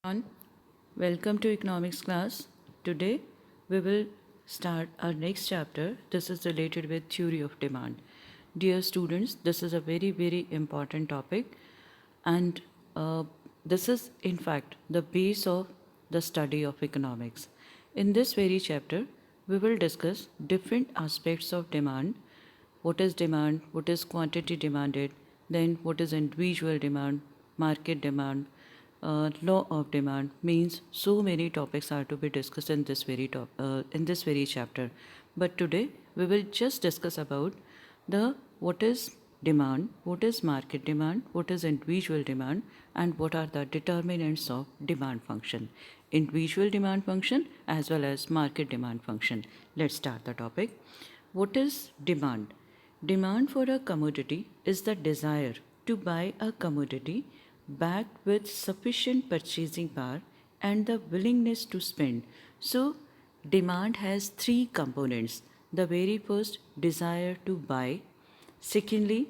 On. Welcome to economics class. Today we will start our next chapter. This is related with theory of demand. Dear students, this is a very important topic and this is in fact the base of the study of economics. In this very chapter, we will discuss different aspects of demand. What is demand, what is quantity demanded, then what is individual demand, market demand, law of demand. Means so many topics are to be discussed in this very chapter. But today we will just discuss about the what is demand, what is market demand, what is individual demand, and what are the determinants of demand function, individual demand function as well as market demand function. Let's start the topic. What is demand? Demand for a commodity is the desire to buy a commodity backed with sufficient purchasing power and the willingness to spend. So, demand has three components. The very first, desire to buy. Secondly,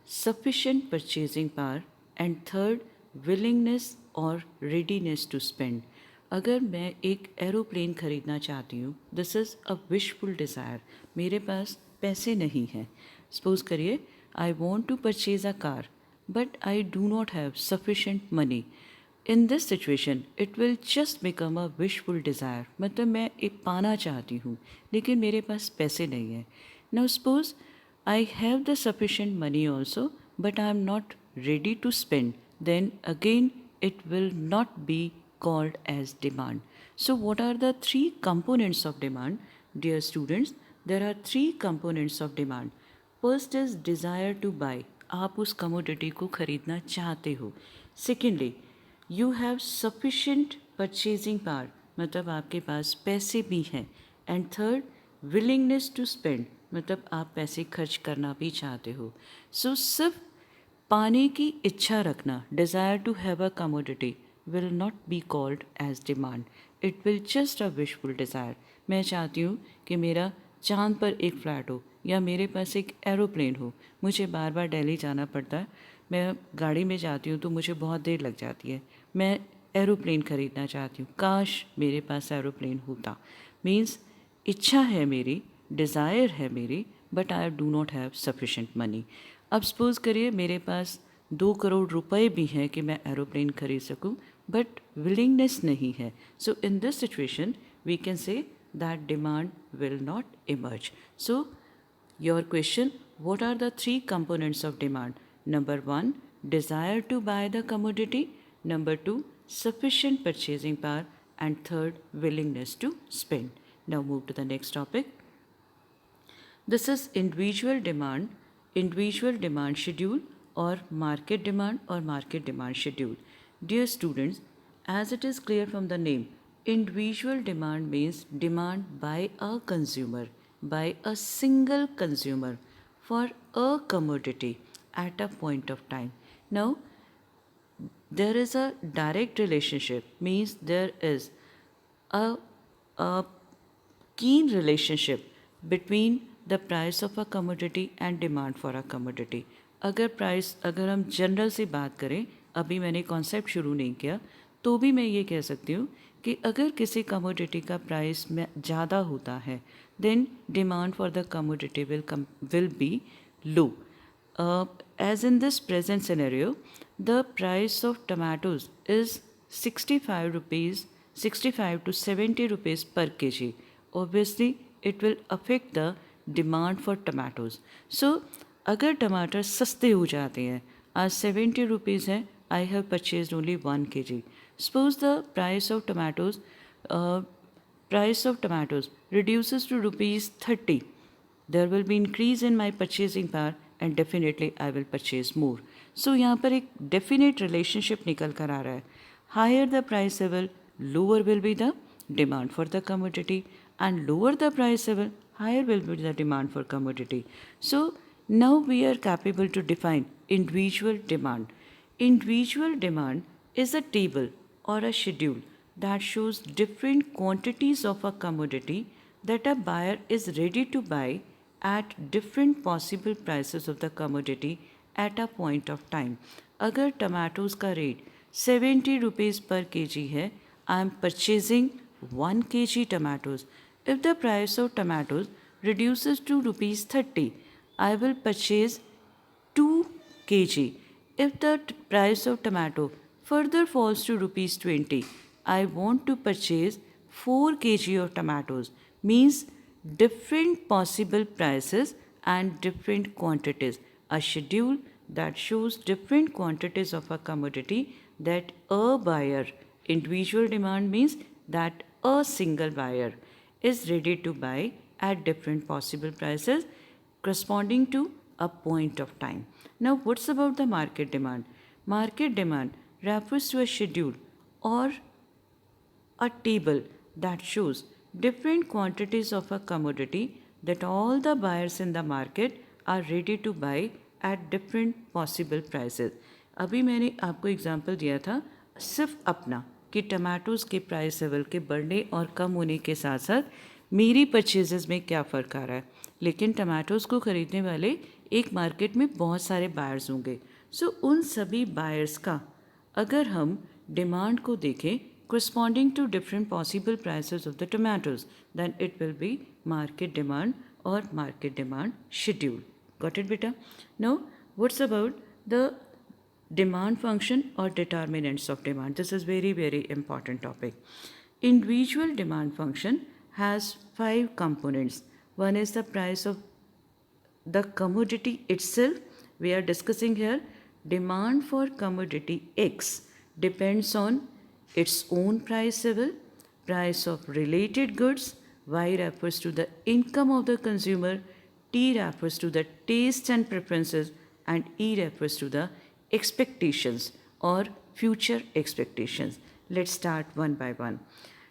sufficient purchasing power. And third, willingness और readiness to spend. अगर मैं एक aeroplane खरीदना चाहती हूँ, this is a wishful desire, मेरे पास पैसे नहीं हैं. सपोज करिए I want to purchase a car but I do not have sufficient money. In this situation, it will just become a wishful desire. मतलब मैं एक पाना चाहती हूँ लेकिन मेरे पास पैसे नहीं हैं. Now suppose I have the sufficient money also but I am not ready to spend. Then again it will not be called as demand. So what are the three components of demand? Dear students, there are three components of demand. First is desire to buy. आप उस commodity को खरीदना चाहते हो. Secondly, you have sufficient purchasing power, मतलब आपके पास पैसे भी हैं. And third, willingness to spend, मतलब आप पैसे खर्च करना भी चाहते हो. सो सिर्फ पाने की इच्छा रखना, desire to have a commodity, will not be called as demand. It will just a wishful desire. मैं चाहती हूँ कि मेरा चांद पर एक फ्लैट हो या मेरे पास एक एरोप्लेन हो. मुझे बार बार दिल्ली जाना पड़ता है, मैं गाड़ी में जाती हूँ तो मुझे बहुत देर लग जाती है. मैं एरोप्लेन ख़रीदना चाहती हूँ, काश मेरे पास एरोप्लेन होता. मीन्स इच्छा है मेरी, डिज़ायर है मेरी, but I do not have sufficient money. अब सपोज़ करिए मेरे पास 2 करोड़ रुपए भी हैं कि मैं एरोप्लेन खरीद सकूं, बट विलिंगनेस नहीं है. So in this situation we can say that demand will not emerge. So, your question, what are the three components of demand? Number one, desire to buy the commodity. Number two, sufficient purchasing power. And third, willingness to spend. Now move to the next topic. This is individual demand schedule or market demand schedule. Dear students, as it is clear from the name, individual demand means demand by a consumer, by a single consumer for a commodity at a point of time. Now, there is a direct relationship, means there is a keen relationship between the price of a commodity and demand for a commodity. अगर हम general से बात करें, अभी मैंने concept शुरू नहीं किया, तो भी मैं ये कह सकती हूँ कि अगर किसी कमोडिटी का प्राइस में ज़्यादा होता है, then demand for the commodity will be low. As in this present scenario, the price of tomatoes is 65 rupees, 65 to 70 rupees per kg. Obviously, it will affect the demand for tomatoes. So, अगर टमाटर सस्ते हो जाते हैं, आज 70 rupees है, I have purchased only 1 kg. Suppose the price of tomatoes reduces to rupees 30. There will be increase in my purchasing power and definitely I will purchase more. So यहाँ पर एक definite relationship निकल कर आ रहा है. Higher the price level, lower will be the demand for the commodity, and lower the price level, higher will be the demand for commodity. So now we are capable to define individual demand. Individual demand is a table or a schedule that shows different quantities of a commodity that a buyer is ready to buy at different possible prices of the commodity at a point of time. अगर tomatoes का rate 70 rupees per kg है, I am purchasing 1 kg tomatoes. If the price of tomatoes reduces to rupees 30, I will purchase 2 kg. If the price of tomato further falls to rupees 20, I want to purchase 4 kg of tomatoes. Means different possible prices and different quantities. A schedule that shows different quantities of a commodity that a buyer, individual demand means that a single buyer is ready to buy at different possible prices corresponding to a point of time. Now, what's about the market demand? Market demand refers to a schedule or a table that shows different quantities of a commodity that all the buyers in the market are ready to buy at different possible prices. अभी मैंने आपको example दिया था सिर्फ अपना कि tomatoes के price level के बढ़ने और कम होने के साथ साथ मेरी परचेजेस में क्या फ़र्क आ रहा है, लेकिन टमाटोज़ को ख़रीदने वाले एक मार्केट में बहुत सारे बायर्स होंगे. सो उन सभी बायर्स का अगर हम डिमांड को देखें corresponding to different possible prices of the tomatoes, then it will be market demand or market demand schedule. Got it, beta? Now, what's about the demand function or determinants of demand? This is very, very important topic. Individual demand function has 5 components. One is the price of the commodity itself. We are discussing here demand for commodity X depends on its own price level, price of related goods. Y refers to the income of the consumer, T refers to the taste and preferences, and E refers to the expectations or future expectations. Let's start one by one.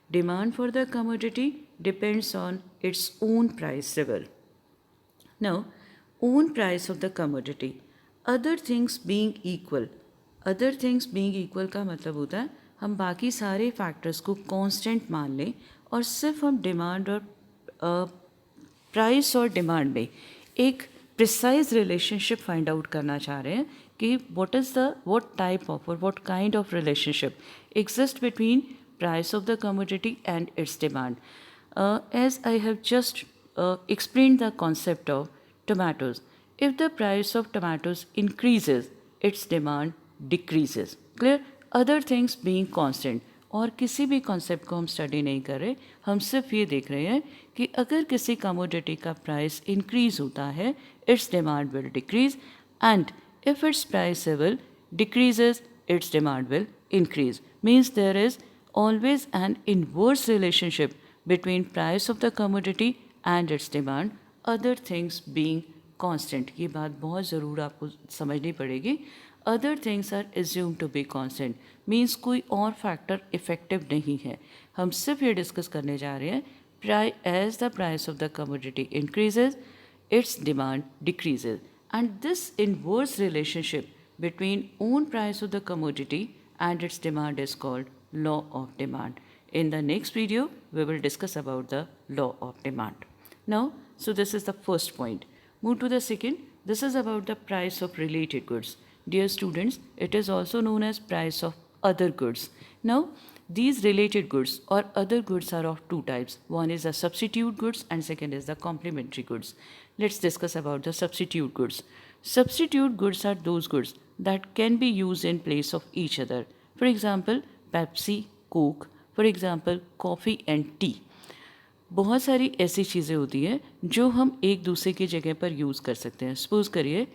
Demand for the commodity depends on its own price level. Now, own price of the commodity. Other things being equal. Other things being equal का मतलब होता है हम बाकी सारे factors को constant मान लें और सिर्फ हम डिमांड और प्राइस और डिमांड में एक प्रिसाइज रिलेशनशिप फाइंड आउट करना चाह रहे हैं कि व्हाट टाइप ऑफ और what kind of relationship exist between price of the commodity and its demand. As I have just explained the concept of tomatoes. If the price of tomatoes increases, its demand decreases. Clear? Other things being constant. और किसी भी concept को हम study नहीं कर रहे, हम सिर्फ ये देख रहे हैं कि अगर किसी कमोडिटी का प्राइस इंक्रीज होता है, its demand will decrease, and if its price level decreases, its demand will increase. Means there is always an inverse relationship between price of the commodity and its demand, other things being constant. ये बात बहुत ज़रूर आपको समझनी पड़ेगी. Other things are assumed to be constant. Means कोई और factor effective नहीं है. हम सिर्फ ये डिस्कस करने जा रहे हैं as the price of the commodity increases, its demand decreases. And this inverse relationship between own price of the commodity and its demand is called law of demand. In the next video, we will discuss about the law of demand. Now, so this is the first point. Move to the second. This is about the price of related goods. Dear students, it is also known as price of other goods. Now, these related goods or other goods are of two types. One is the substitute goods and second is the complementary goods. Let's discuss about the substitute goods. Substitute goods are those goods that can be used in place of each other. For example, Pepsi, Coke, for example, coffee and tea. बहुत सारी ऐसी चीज़ें होती हैं जो हम एक दूसरे की जगह पर यूज़ कर सकते हैं. सपोज़ करिए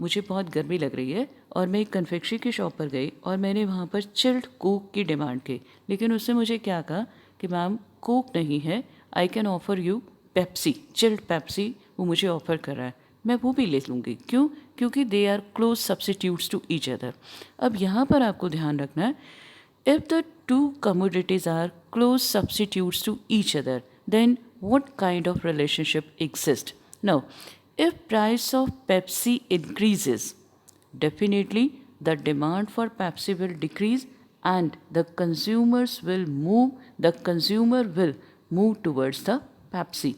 मुझे बहुत गर्मी लग रही है और मैं एक कन्फेक्शनरी की शॉप पर गई और मैंने वहाँ पर चिल्ड कोक की डिमांड की, लेकिन उसने मुझे क्या कहा कि मैम कोक नहीं है, I can offer you Pepsi, chilled Pepsi वो मुझे ऑफ़र कर रहा है, मैं वो भी ले लूँगी. क्यों? क्योंकि they are close substitutes to each other. अब यहाँ पर आपको ध्यान रखना है, if the two commodities are close substitutes to each other, then what kind of relationship exists? Now, if price of Pepsi increases, definitely the demand for Pepsi will decrease and the consumer will move towards the Pepsi.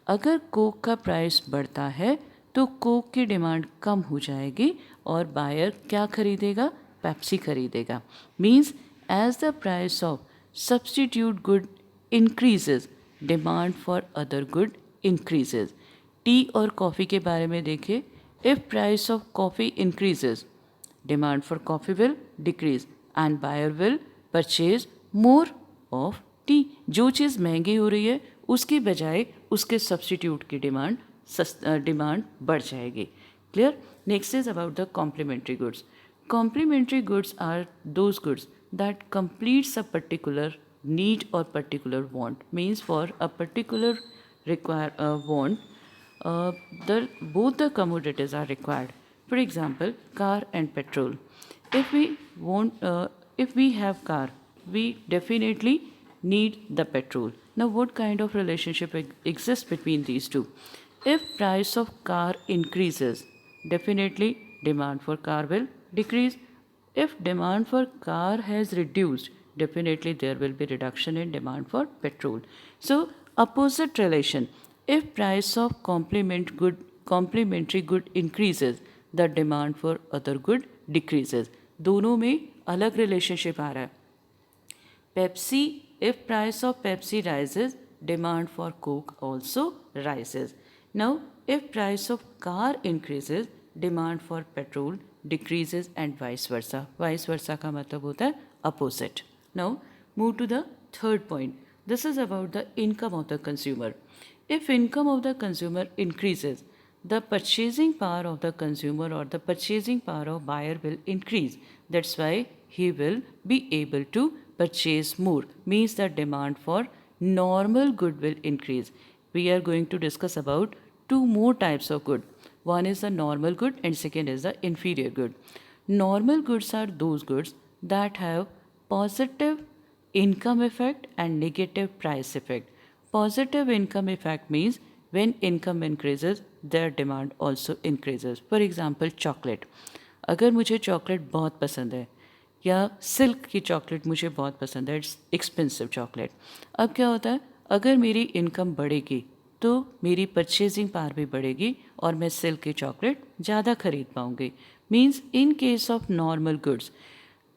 अगर Coke का price बढ़ता है तो Coke की demand कम हो जाएगी और buyer क्या खरीदेगा? पेप्सी खरीदेगा. Means as the price of substitute good increases, demand for other good increases. Tea और कॉफ़ी के बारे में देखिए. If price of coffee increases, demand for coffee will decrease and buyer will purchase more of tea. जो चीज़ महंगी हो रही है उसकी बजाय उसके सब्सटीट्यूट की डिमांड बढ़ जाएगी. Clear. Next is about the complementary goods. Complementary goods are those goods that completes a particular need or particular want. Means for a particular want, both the commodities are required. For example, car and petrol. If we have car, we definitely need the petrol. Now, what kind of relationship exists between these two? If price of car increases, definitely demand for car will decrease. If demand for car has reduced, definitely there will be reduction in demand for petrol. So, opposite relation. If price of complementary good increases, the demand for other good decreases. दोनों में अलग relationship आ रहा है. Pepsi, if price of Pepsi rises, demand for Coke also rises. Now, if price of car increases, demand for petrol decreases and vice versa. Vice versa का मतलब होता है opposite. Now, move to the third point. This is about the income of the consumer. If income of the consumer increases, the purchasing power of the consumer or the purchasing power of buyer will increase. That's why he will be able to purchase more. Means the demand for normal good will increase. We are going to discuss about two more types of good. One is the normal good and second is the inferior good. Normal goods are those goods that have positive income effect and negative price effect. Positive income effect means when income increases, their demand also increases. For example, chocolate. अगर मुझे chocolate बहुत पसंद है या silk की chocolate मुझे बहुत पसंद है, इट्स एक्सपेंसिव चॉकलेट. अब क्या होता है, अगर मेरी इनकम बढ़ेगी तो मेरी परचेजिंग पावर भी बढ़ेगी और मैं सिल्क की चॉकलेट ज़्यादा खरीद पाऊँगी. Means in case of normal goods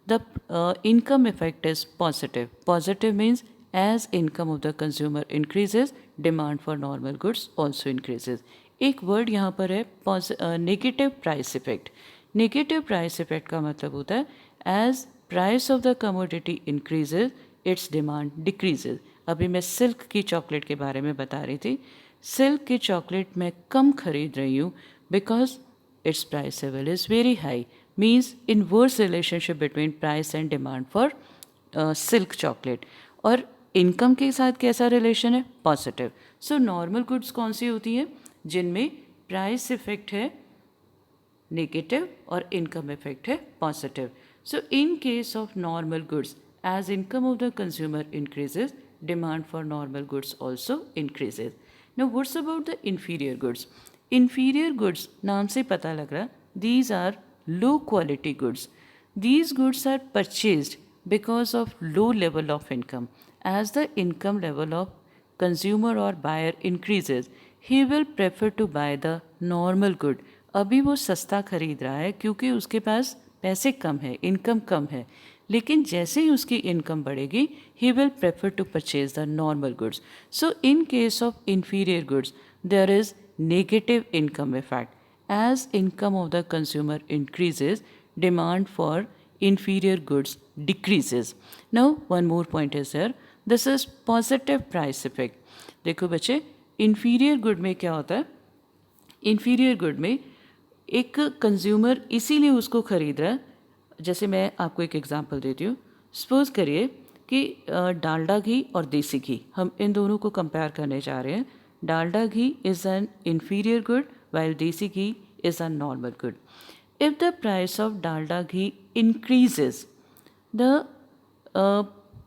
the income effect is positive. Positive means as income of the consumer increases, demand for normal goods also increases. एक वर्ड यहाँ पर है negative price effect. Negative price effect का मतलब होता है as price of the commodity increases its demand decreases. अभी मैं सिल्क की चॉकलेट के बारे में बता रही थी. सिल्क की चॉकलेट मैं कम खरीद रही हूँ because its price level is very high. Means inverse relationship between price and demand for silk chocolate. और इनकम के साथ कैसा रिलेशन है? पॉजिटिव. सो नॉर्मल गुड्स कौन सी होती हैं? जिनमें प्राइस इफेक्ट है नेगेटिव और इनकम इफेक्ट है positive. So in case of normal goods as income of the consumer increases, demand for normal goods also increases. Now what's about the inferior goods? Inferior goods नाम से पता लग रहा, these are low quality goods. These goods are purchased because of low level of income. As the income level of consumer or buyer increases, he will prefer to buy the normal good. अभी वो सस्ता खरीद रहा है क्योंकि उसके पास पैसे कम है, इनकम कम है. लेकिन जैसे ही उसकी इनकम बढ़ेगी, he will prefer to purchase the normal goods. So in case of inferior goods, there is negative income effect. As income of the consumer increases, demand for inferior goods decreases. Now one more point is there. This is positive price effect. देखो बच्चे, inferior good में क्या होता है? inferior good में एक consumer इसीलिए उसको खरीद रहा है. जैसे मैं आपको एक एग्जांपल देती हूँ. सपोज करिए कि डालडा घी और देसी घी, हम इन दोनों को कंपेयर करने जा रहे हैं. Dalda ghee is an inferior good while desi ghee is a normal good. If the price of dalda ghee increases, the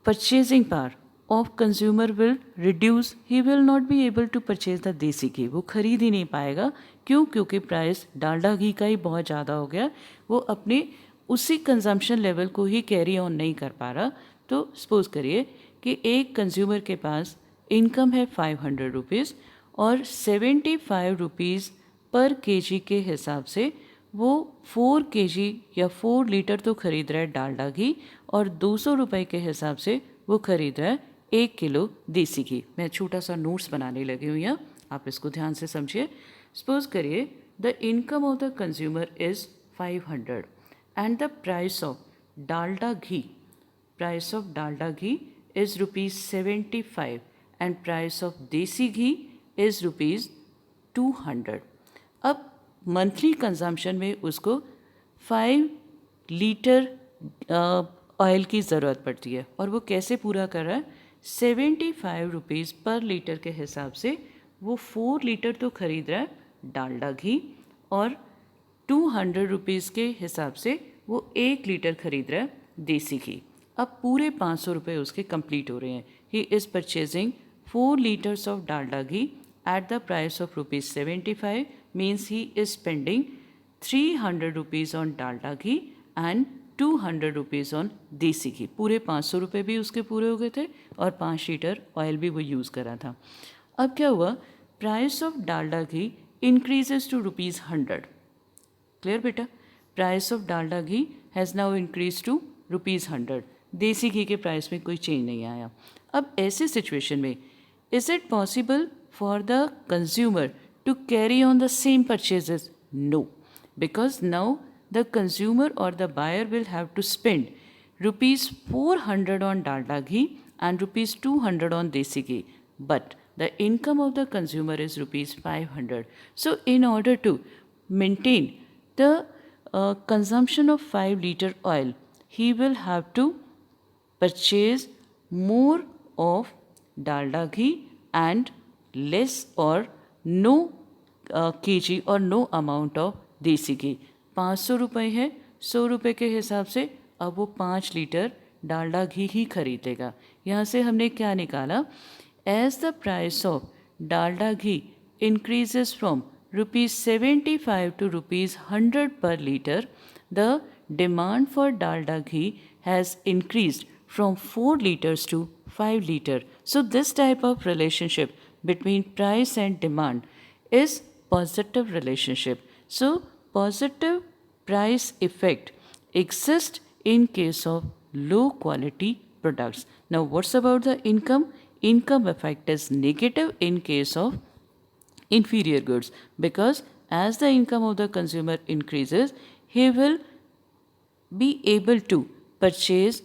purchasing power of consumer will reduce. He will not be able to purchase the desi ghee. वो खरीद ही नहीं पाएगा. क्यों? क्योंकि price Dalda घी का ही बहुत ज़्यादा हो गया. वो अपने उसी कंजम्पशन लेवल को ही कैरी ऑन नहीं कर पा रहा. तो सपोज करिए कि एक कंज्यूमर के पास इनकम है 500 रुपीज़ और 75 रुपीज़ पर केजी के हिसाब से वो 4 kg या 4 लीटर तो खरीद रहा है डालडा घी और 200 रुपये के हिसाब से वो खरीद रहा है 1 किलो देसी घी। मैं छोटा सा नोट्स बनाने लगी हूँ यहाँ, आप इसको ध्यान से समझिए। सपोज करिए the income of the consumer is 500 and the price of Dalda ghee is rupees 75 and price of desi ghee is rupees 200. अब मंथली कंजम्पशन में उसको 5 लीटर ऑयल की ज़रूरत पड़ती है और वो कैसे पूरा कर रहा है, 75 रुपीज़ पर लीटर के हिसाब से वो 4 लीटर तो खरीद रहा है डालडा घी और 200 रुपीज़ के हिसाब से वो 1 लीटर खरीद रहा है देसी घी। अब पूरे 500 रुपये उसके कंप्लीट हो रहे हैं। He is purchasing 4 litres of Dalda ghee at the price of ₹75 means he is spending 300 rupees on Dalda ghee and 200 rupees on देसी घी। पूरे 500 रुपये भी उसके पूरे हो गए थे और 5 लीटर ऑयल भी वो यूज़ करा था। अब क्या हुआ, price of Dalda ghee increases to ₹100। Clear बेटा, price of Dalda ghee has now increase to ₹100। देसी घी के प्राइस में कोई चेंज नहीं आया। अब ऐसे सिचुएशन में is it possible for the consumer to carry on the same purchases? No, because now the consumer और the buyer will have to spend ₹400 on dalda ghee and ₹200 on desi ghee, but the income of the consumer is ₹500. So in order to maintain the consumption of 5 liter oil, he will have to purchase more of dalda ghee and less or no kg or no amount of देसी घी। 500 रुपये है, 100 रुपये के हिसाब से अब वो 5 litre Dalda घी ही खरीदेगा। यहाँ से हमने क्या निकाला, as the price of Dalda ghee increases from ₹75 to ₹100 per liter, the demand for dalda ghee has increased from 4 liters to 5 liters. So this type of relationship between price and demand is positive relationship. So positive price effect exists in case of low quality products. Now what's about the income? Income effect is negative in case of inferior goods, because as the income of the consumer increases, he will be able to purchase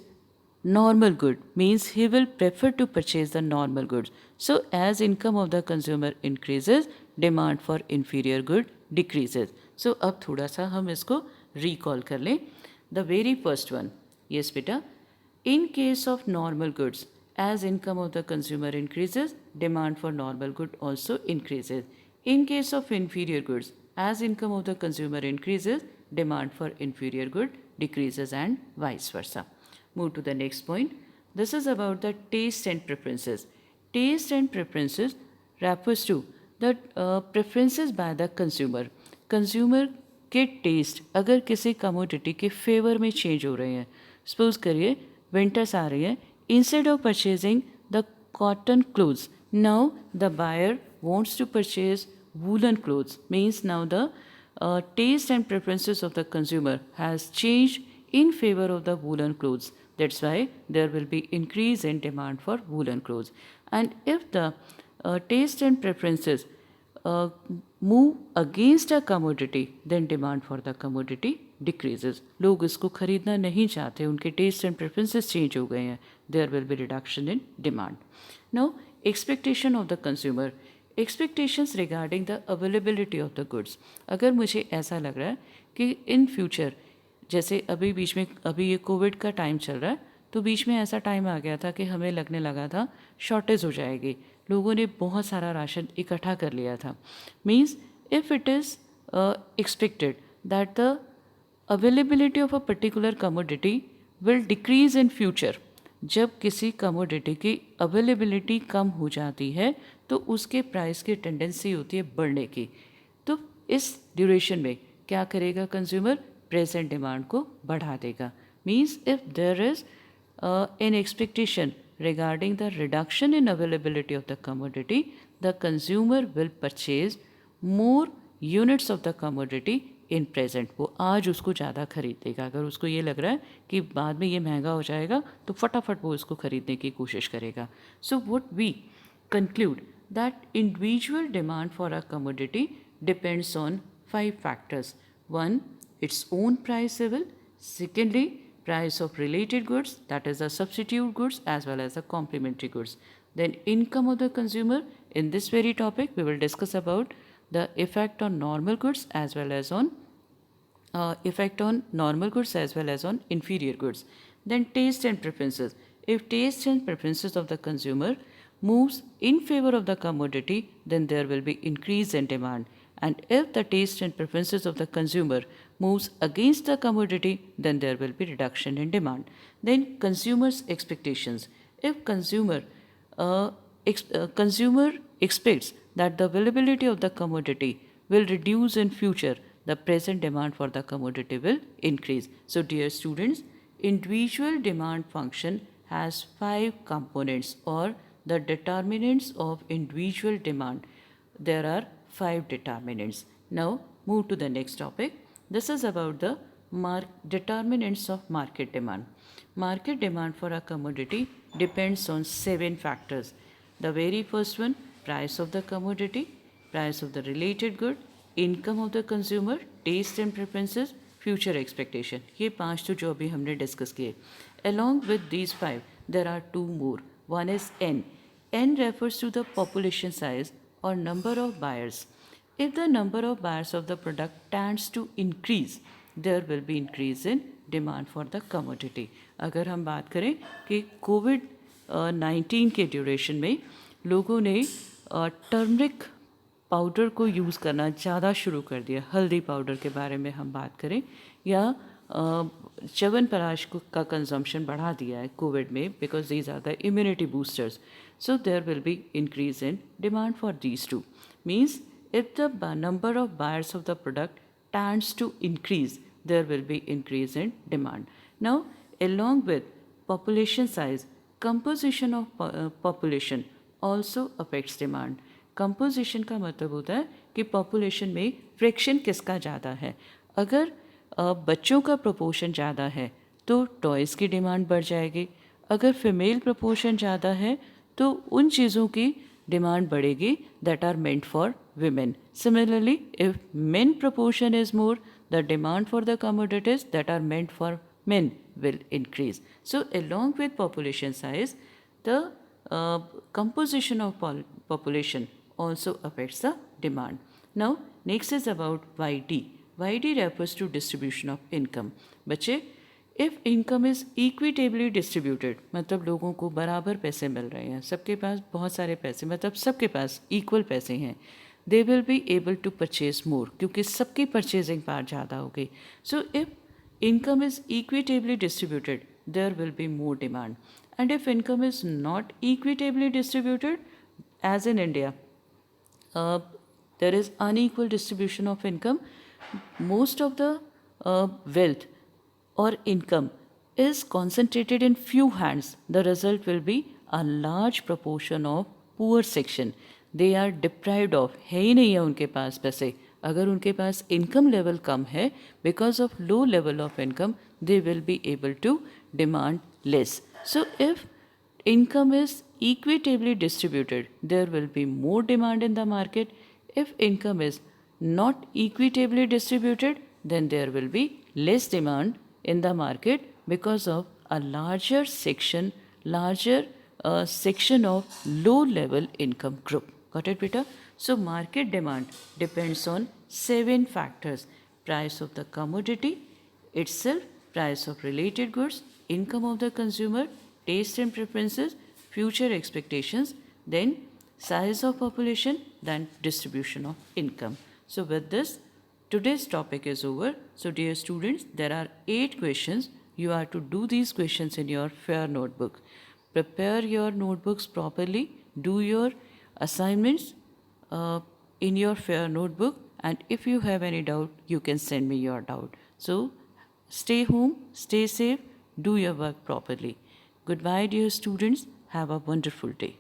normal good, means he will prefer to purchase the normal goods. So as income of the consumer increases, demand for inferior good decreases. So अब थोड़ा सा हम इसको recall कर लें. The very first one, yes beta, in case of normal goods, as income of the consumer increases, demand for normal good also increases. In case of inferior goods, as income of the consumer increases, demand for inferior good decreases and vice versa. Move to the next point. This is about the taste and preferences. Taste and preferences refers to the preferences by the consumer. Consumer के test अगर किसी commodity के favour में change हो रहे हैं, suppose करिए winters आ रही है, instead of purchasing the cotton clothes, now the buyer wants to purchase woolen clothes, means now the taste and preferences of the consumer has changed in favor of the woolen clothes. That's why there will be increase in demand for woolen clothes. And if the taste and preferences move against a commodity, then demand for the commodity decreases. लोग इसको खरीदना नहीं चाहते, उनके taste and preferences change हो गए हैं. There will be reduction in demand. Now, expectation of the consumer. Expectations regarding the availability of the goods. अगर मुझे ऐसा लग रहा है कि in future, जैसे अभी बीच में अभी ये कोविड का टाइम चल रहा है, तो बीच में ऐसा टाइम आ गया था कि हमें लगने लगा था शॉर्टेज हो जाएगी, लोगों ने बहुत सारा राशन इकट्ठा कर लिया था. Means if it is expected that the availability of a particular commodity will decrease in future, जब किसी कमोडिटी की अवेलेबिलिटी कम हो जाती है तो उसके प्राइस की टेंडेंसी होती है बढ़ने की. तो इस ड्यूरेशन में क्या करेगा कंज्यूमर, प्रेजेंट डिमांड को बढ़ा देगा. Means if there is an expectation regarding the reduction in availability of the commodity, the consumer will purchase more units of the commodity in present, वो आज उसको ज़्यादा खरीद लेगा। अगर उसको ये लग रहा है कि बाद में ये महंगा हो जाएगा तो फटाफट वो इसको खरीदने की कोशिश करेगा। So what we conclude that individual demand for a commodity depends on 5 factors. One, its own price level. Secondly, price of related goods, that is the substitute goods as well as the complementary goods. Then income of the consumer. In this very topic, we will discuss about the effect on normal goods as well as on inferior goods. Then taste and preferences. If taste and preferences of the consumer moves in favor of the commodity, then there will be increase in demand. And if the taste and preferences of the consumer moves against the commodity, then there will be reduction in demand. Then consumers' expectations. If consumer expects that the availability of the commodity will reduce in future, the present demand for the commodity will increase. So dear students, individual demand function has 5 components, or the determinants of individual demand. There are 5 determinants. Now move to the next topic. This is about the determinants of market demand. Market demand for a commodity depends on 7 factors. The very first one, price of the commodity, price of the related good, income of the consumer, taste and preferences, future expectation. ये 5 तो जो अभी हमने discuss किए. Along with these 5, there are 2 more. One is N. N refers to the population size or number of buyers. If the number of buyers of the product tends to increase, there will be increase in demand for the commodity. अगर हम बात करें कि कोविड-19 के duration में लोगों ने turmeric powder को यूज़ करना ज़्यादा शुरू कर दिया, हल्दी पाउडर के बारे में हम बात करें, या च्यवनप्राश का कंजम्पशन बढ़ा दिया है कोविड में, because these are the immunity boosters. So there will be increase in demand for these two. Means if the number of buyers of the product tends to increase, there will be increase in demand. Now, along with population size, composition of population also affects demand. Composition का मतलब होता है कि population में fraction किसका ज़्यादा है. अगर बच्चों का proportion ज़्यादा है तो toys की demand बढ़ जाएगी. अगर female proportion ज़्यादा है तो उन चीज़ों की डिमांड बढ़ेगी that are meant for women. Similarly, if men proportion is more, the demand for the commodities that are meant for men will increase. So along with population size, the composition of population also affects the demand. Now next is about YD. YD refers to distribution of income. बच्चे, if income is equitably distributed, मतलब लोगों को बराबर पैसे मिल रहे हैं, सबके पास बहुत सारे पैसे, मतलब सबके पास इक्वल पैसे हैं, they will be able to purchase more, क्योंकि सबकी परचेजिंग पावर ज़्यादा हो गई. So if income is equitably distributed, there will be more demand. And if income is not equitably distributed, as in India there is unequal distribution of income, most of the wealth or income is concentrated in few hands. The result will be a large proportion of poor section. They are deprived of, है ही नहीं है उनके पास पैसे. अगर उनके पास income level कम है, because of low level of income, they will be able to demand less. So if income is equitably distributed, there will be more demand in the market. If income is not equitably distributed, then there will be less demand in the market because of a larger section of low level income group. Got it, beta? So market demand depends on 7 factors: price of the commodity itself, price of related goods, income of the consumer, taste and preferences, future expectations, then size of population, then distribution of income. So with this, today's topic is over. So dear students, there are 8 questions. You are to do these questions in your fair notebook. Prepare your notebooks properly. Do your assignments in your fair notebook. And if you have any doubt, you can send me your doubt. So stay home, stay safe, do your work properly. Goodbye, dear students. Have a wonderful day.